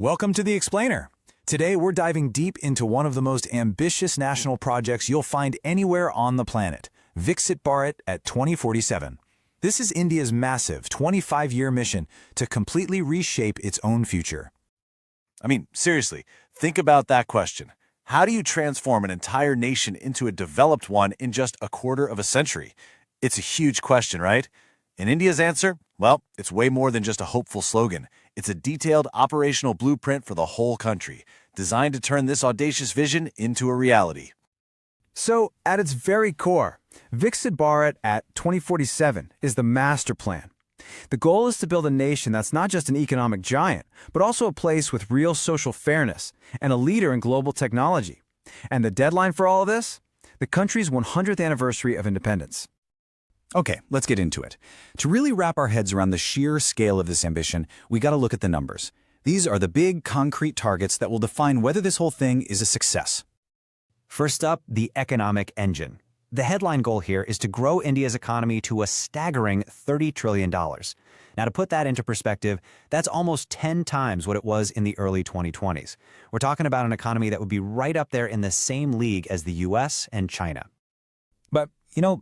Welcome to The Explainer. Today we're diving deep into one of the most ambitious national projects you'll find anywhere on the planet, Viksit Bharat at 2047. This is India's massive 25-year mission to completely reshape its own future. I mean, seriously, think about that question. How do you transform an entire nation into a developed one in just a quarter of a century? It's a huge question, right? And India's answer? Well, it's way more than just a hopeful slogan. It's a detailed operational blueprint for the whole country, designed to turn this audacious vision into a reality. So, at its very core, Viksit Bharat at 2047 is the master plan. The goal is to build a nation that's not just an economic giant, but also a place with real social fairness and a leader in global technology. And the deadline for all of this? The country's 100th anniversary of independence. Okay, let's get into it. To really wrap our heads around the sheer scale of this ambition, we gotta look at the numbers. These are the big, concrete targets that will define whether this whole thing is a success. First up, the economic engine. The headline goal here is to grow India's economy to a staggering $30 trillion. Now, to put that into perspective, that's almost 10 times what it was in the early 2020s. We're talking about an economy that would be right up there in the same league as the US and China. But,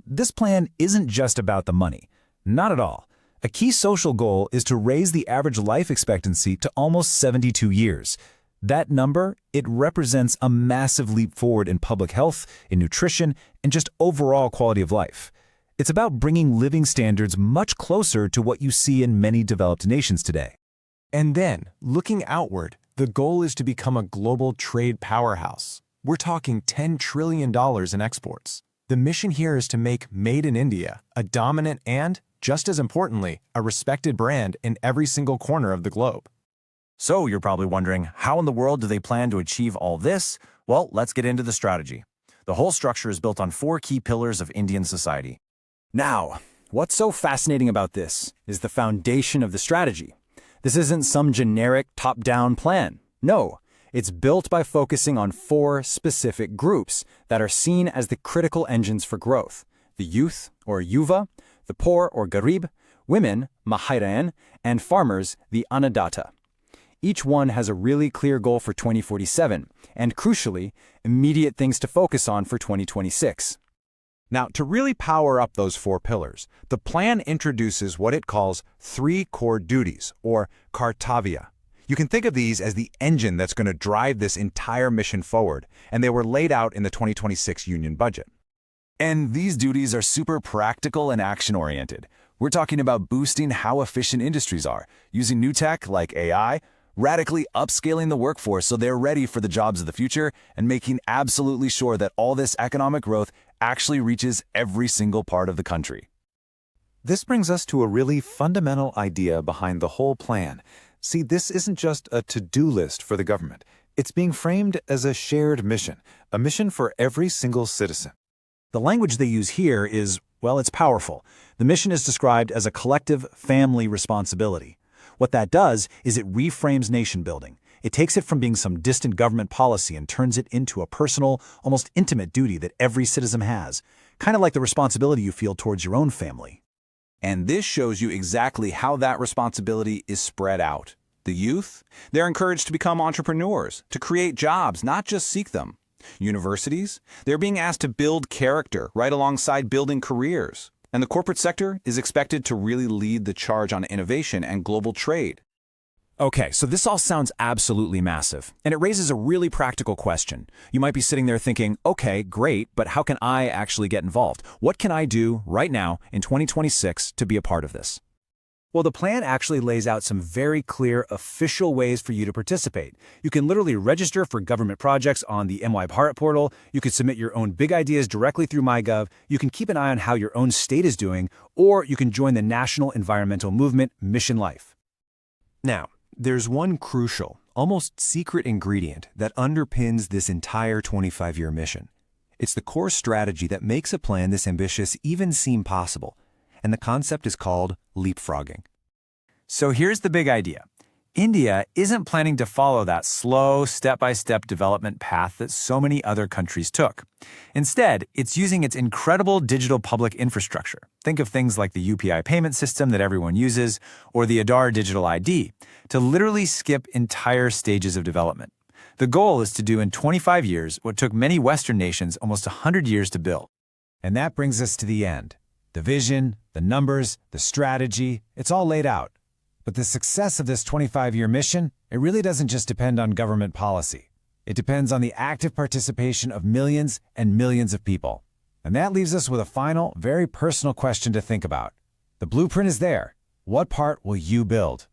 this plan isn't just about the money. Not at all. A key social goal is to raise the average life expectancy to almost 72 years. That number, it represents a massive leap forward in public health, in nutrition, and just overall quality of life. It's about bringing living standards much closer to what you see in many developed nations today. And then, looking outward, the goal is to become a global trade powerhouse. We're talking $10 trillion in exports. The mission here is to make Made in India a dominant and, just as importantly, a respected brand in every single corner of the globe. So you're probably wondering, how in the world do they plan to achieve all this? Well, let's get into the strategy. The whole structure is built on 4 key pillars of Indian society. Now, what's so fascinating about this is the foundation of the strategy. This isn't some generic top-down plan. No, it's built by focusing on 4 specific groups that are seen as the critical engines for growth: the youth, or Yuva, the poor, or Garib, women, makeinindia, and farmers, the Annadatta. Each one has a really clear goal for 2047, and crucially, immediate things to focus on for 2026. Now, to really power up those 4 pillars, the plan introduces what it calls 3 core duties, or kartavya. You can think of these as the engine that's going to drive this entire mission forward, and they were laid out in the 2026 Union budget. And these duties are super practical and action-oriented. We're talking about boosting how efficient industries are, using new tech like AI, radically upscaling the workforce so they're ready for the jobs of the future, and making absolutely sure that all this economic growth actually reaches every single part of the country. This brings us to a really fundamental idea behind the whole plan. See, this isn't just a to-do list for the government. It's being framed as a shared mission, a mission for every single citizen. The language they use here is, well, it's powerful. The mission is described as a collective family responsibility. What that does is it reframes nation building. It takes it from being some distant government policy and turns it into a personal, almost intimate duty that every citizen has, kind of like the responsibility you feel towards your own family. And this shows you exactly how that responsibility is spread out. The youth, they're encouraged to become entrepreneurs, to create jobs, not just seek them. Universities, they're being asked to build character right alongside building careers. And the corporate sector is expected to really lead the charge on innovation and global trade. Okay, so this all sounds absolutely massive, and it raises a really practical question. You might be sitting there thinking, okay, great, but how can I actually get involved? What can I do right now in 2026 to be a part of this? Well, the plan actually lays out some very clear official ways for you to participate. You can literally register for government projects on the MY Bharat portal. You can submit your own big ideas directly through MyGov. You can keep an eye on how your own state is doing, or you can join the national environmental movement, Mission Life. Now, there's one crucial, almost secret ingredient that underpins this entire 25-year mission. It's the core strategy that makes a plan this ambitious even seem possible, and the concept is called leapfrogging. So here's the big idea. India isn't planning to follow that slow, step-by-step development path that so many other countries took. Instead, it's using its incredible digital public infrastructure. Think of things like the UPI payment system that everyone uses, or the Aadhaar digital ID, to literally skip entire stages of development. The goal is to do in 25 years what took many Western nations almost 100 years to build. And that brings us to the end. The vision, the numbers, the strategy, it's all laid out. But the success of this 25-year mission, it really doesn't just depend on government policy. It depends on the active participation of millions and millions of people. And that leaves us with a final, very personal question to think about. The blueprint is there. What part will you build?